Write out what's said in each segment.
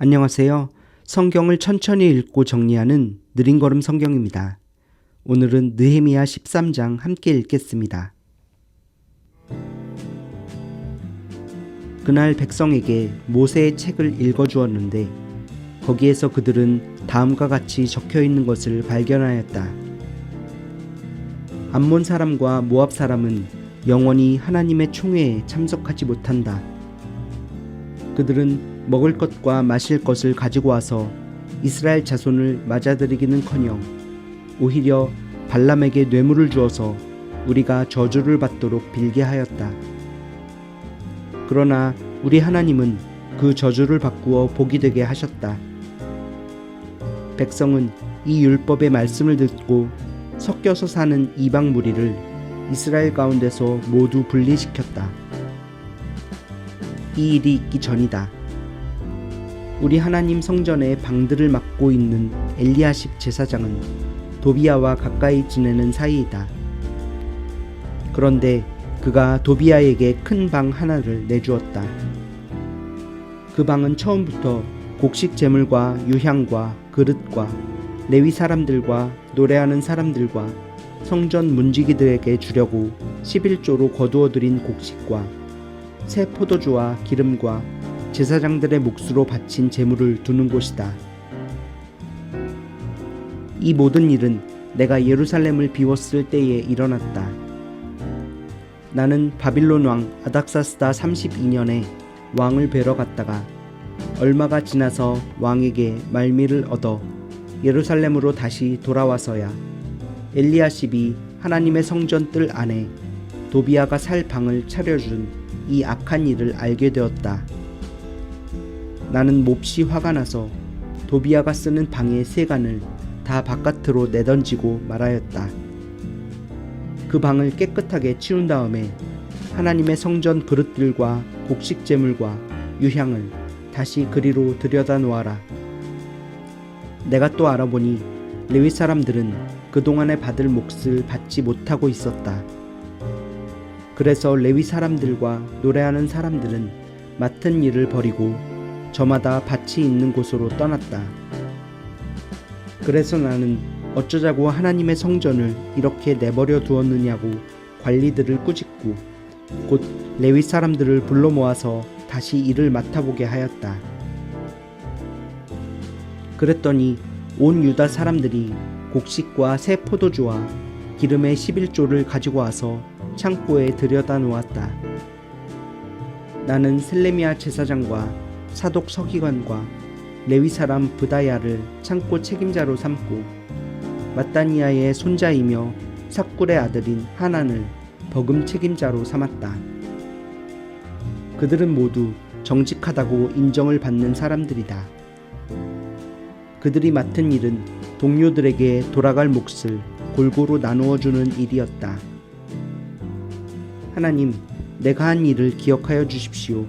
안녕하세요. 성경을 천천히 읽고 정리하는 느린걸음 성경입니다. 오늘은 느헤미야 13장 함께 읽겠습니다. 그날 백성에게 모세의 책을 읽어주었는데 거기에서 그들은 다음과 같이 적혀있는 것을 발견하였다. 암몬 사람과 모압 사람은 영원히 하나님의 총회에 참석하지 못한다. 그들은 먹을 것과 마실 것을 가지고 와서 이스라엘 자손을 맞아들이기는커녕 오히려 발람에게 뇌물을 주어서 우리가 저주를 받도록 빌게 하였다. 그러나 우리 하나님은 그 저주를 바꾸어 복이 되게 하셨다. 백성은 이 율법의 말씀을 듣고 섞여서 사는 이방 무리를 이스라엘 가운데서 모두 분리시켰다. 이 일이 있기 전이다. 우리 하나님 성전의 방들을 맡고 있는 엘리야십 제사장은 도비야와 가까이 지내는 사이이다. 그런데 그가 도비야에게 큰 방 하나를 내주었다. 그 방은 처음부터 곡식 제물과 유향과 그릇과 레위 사람들과 노래하는 사람들과 성전 문지기들에게 주려고 11조로 거두어들인 곡식과 새 포도주와 기름과 제사장들의 몫으로 바친 제물을 두는 곳이다. 이 모든 일은 내가 예루살렘을 비웠을 때에 일어났다. 나는 바빌론 왕 아닥사스다 32년에 왕을 뵈러 갔다가 얼마가 지나서 왕에게 말미를 얻어 예루살렘으로 다시 돌아와서야 엘리야십이 하나님의 성전 뜰 안에 도비야가 살 방을 차려준 이 악한 일을 알게 되었다. 나는 몹시 화가 나서 도비야가 쓰는 방의 세간을 다 바깥으로 내던지고 말하였다. 그 방을 깨끗하게 치운 다음에 하나님의 성전 그릇들과 곡식 제물과 유향을 다시 그리로 들여다 놓아라. 내가 또 알아보니 레위 사람들은 그동안에 받을 몫을 받지 못하고 있었다. 그래서 레위 사람들과 노래하는 사람들은 맡은 일을 버리고 저마다 밭이 있는 곳으로 떠났다. 그래서 나는 어쩌자고 하나님의 성전을 이렇게 내버려 두었느냐고 관리들을 꾸짖고 곧 레위 사람들을 불러 모아서 다시 일을 맡아보게 하였다. 그랬더니 온 유다 사람들이 곡식과 새 포도주와 기름의 11조를 가지고 와서 창고에 들여다 놓았다. 나는 셀레미야 제사장과 사독 서기관과 레위 사람 브다야를 창고 책임자로 삼고 마따니아의 손자이며 삭굴의 아들인 하난을 버금 책임자로 삼았다. 그들은 모두 정직하다고 인정을 받는 사람들이다. 그들이 맡은 일은 동료들에게 돌아갈 몫을 골고루 나누어 주는 일이었다. 하나님, 내가 한 일을 기억하여 주십시오.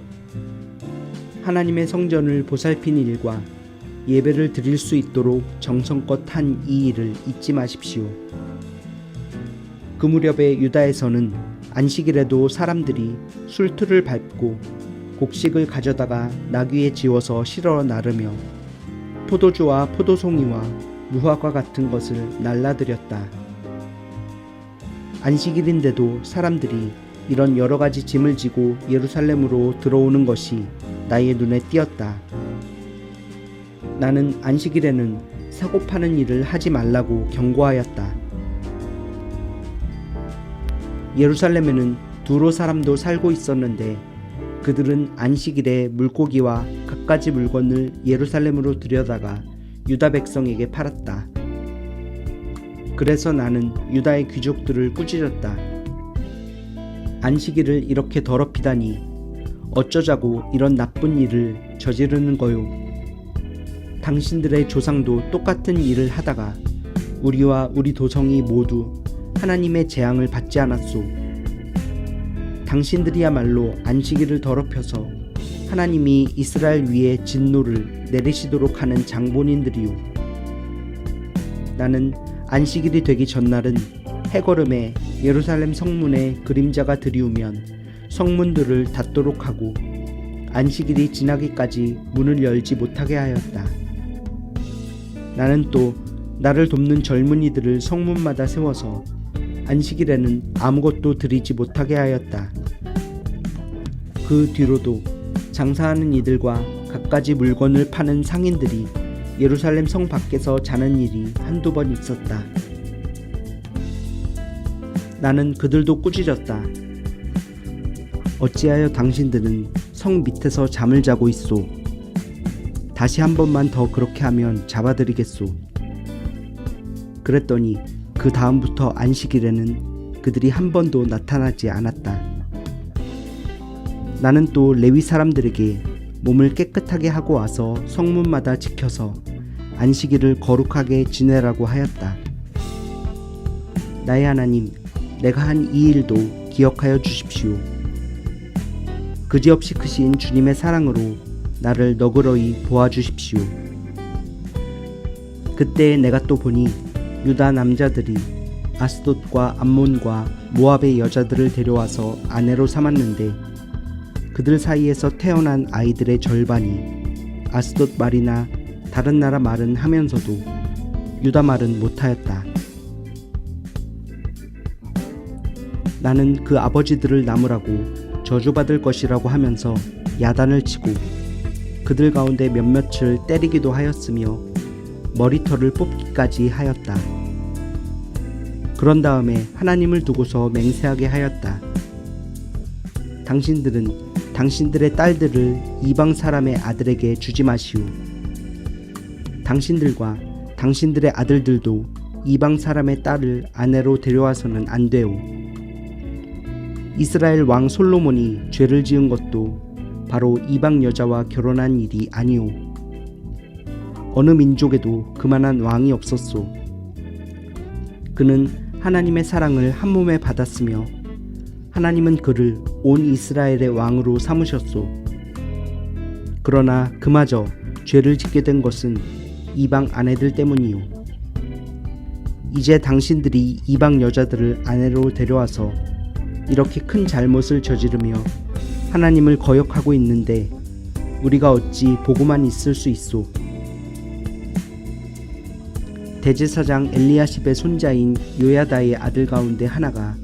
하나님의 성전을 보살핀 일과 예배를 드릴 수 있도록 정성껏 한 이 일을 잊지 마십시오. 그 무렵에 유다에서는 안식일에도 사람들이 술틀을 밟고 곡식을 가져다가 나귀에 지워서 실어 나르며 포도주와 포도송이와 무화과 같은 것을 날라드렸다. 안식일인데도 사람들이 이런 여러 가지 짐을 지고 예루살렘으로 들어오는 것이 나의 눈에 띄었다. 나는 안식일에는 사고 파는 일을 하지 말라고 경고하였다. 예루살렘에는 두로 사람도 살고 있었는데 그들은 안식일에 물고기와 갖가지 물건을 예루살렘으로 들여다가 유다 백성에게 팔았다. 그래서 나는 유다의 귀족들을 꾸짖었다. 안식일을 이렇게 더럽히다니 어쩌자고 이런 나쁜 일을 저지르는 거요. 당신들의 조상도 똑같은 일을 하다가 우리와 우리 도성이 모두 하나님의 재앙을 받지 않았소. 당신들이야말로 안식일을 더럽혀서 하나님이 이스라엘 위에 진노를 내리시도록 하는 장본인들이요. 나는 안식일이 되기 전날은 해걸음에 예루살렘 성문에 그림자가 들이우면 성문들을 닫도록 하고 안식일이 지나기까지 문을 열지 못하게 하였다. 나는 또 나를 돕는 젊은이들을 성문마다 세워서 안식일에는 아무것도 드리지 못하게 하였다. 그 뒤로도 장사하는 이들과 갖가지 물건을 파는 상인들이 예루살렘 성 밖에서 자는 일이 한두 번 있었다. 나는 그들도 꾸짖었다. 어찌하여 당신들은 성 밑에서 잠을 자고 있소? 다시 한 번만 더 그렇게 하면 잡아드리겠소. 그랬더니 그 다음부터 안식일에는 그들이 한 번도 나타나지 않았다. 나는 또 레위 사람들에게 몸을 깨끗하게 하고 와서 성문마다 지켜서 안식일을 거룩하게 지내라고 하였다. 나의 하나님, 내가 한 이 일도 기억하여 주십시오. 그지없이 크신 주님의 사랑으로 나를 너그러이 보아주십시오. 그때 내가 또 보니 유다 남자들이 아스돗과 암몬과 모압의 여자들을 데려와서 아내로 삼았는데 그들 사이에서 태어난 아이들의 절반이 아스돗 말이나 다른 나라 말은 하면서도 유다 말은 못하였다. 나는 그 아버지들을 나무라고 저주받을 것이라고 하면서 야단을 치고 그들 가운데 몇몇을 때리기도 하였으며 머리털을 뽑기까지 하였다. 그런 다음에 하나님을 두고서 맹세하게 하였다. 당신들은 당신들의 딸들을 이방 사람의 아들에게 주지 마시오. 당신들과 당신들의 아들들도 이방 사람의 딸을 아내로 데려와서는 안 되오. 이스라엘 왕 솔로몬이 죄를 지은 것도 바로 이방 여자와 결혼한 일이 아니오. 어느 민족에도 그만한 왕이 없었소. 그는 하나님의 사랑을 한 몸에 받았으며 하나님은 그를 온 이스라엘의 왕으로 삼으셨소. 그러나 그마저 죄를 짓게 된 것은 이방 아내들 때문이요. 이제 당신들이 이방 여자들을 아내로 데려와서 이렇게 큰 잘못을 저지르며 하나님을 거역하고 있는데 우리가 어찌 보고만 있을 수 있소. 대제사장 엘리야십의 손자인 요야다의 아들 가운데 하나가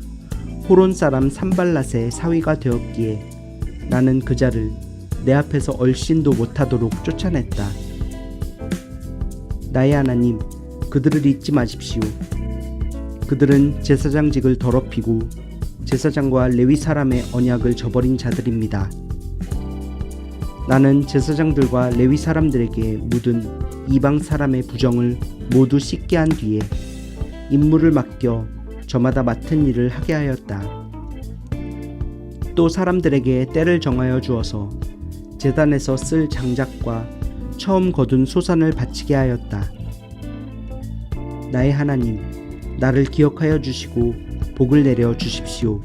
호론 사람 산발랏의 사위가 되었기에 나는 그 자를 내 앞에서 얼씬도 못하도록 쫓아냈다. 나의 하나님, 그들을 잊지 마십시오. 그들은 제사장직을 더럽히고 제사장과 레위 사람의 언약을 저버린 자들입니다. 나는 제사장들과 레위 사람들에게 묻은 이방 사람의 부정을 모두 씻게 한 뒤에 임무를 맡겨 저마다 맡은 일을 하게 하였다. 또 사람들에게 때를 정하여 주어서 제단에서 쓸 장작과 처음 거둔 소산을 바치게 하였다. 나의 하나님, 나를 기억하여 주시고 복을 내려 주십시오.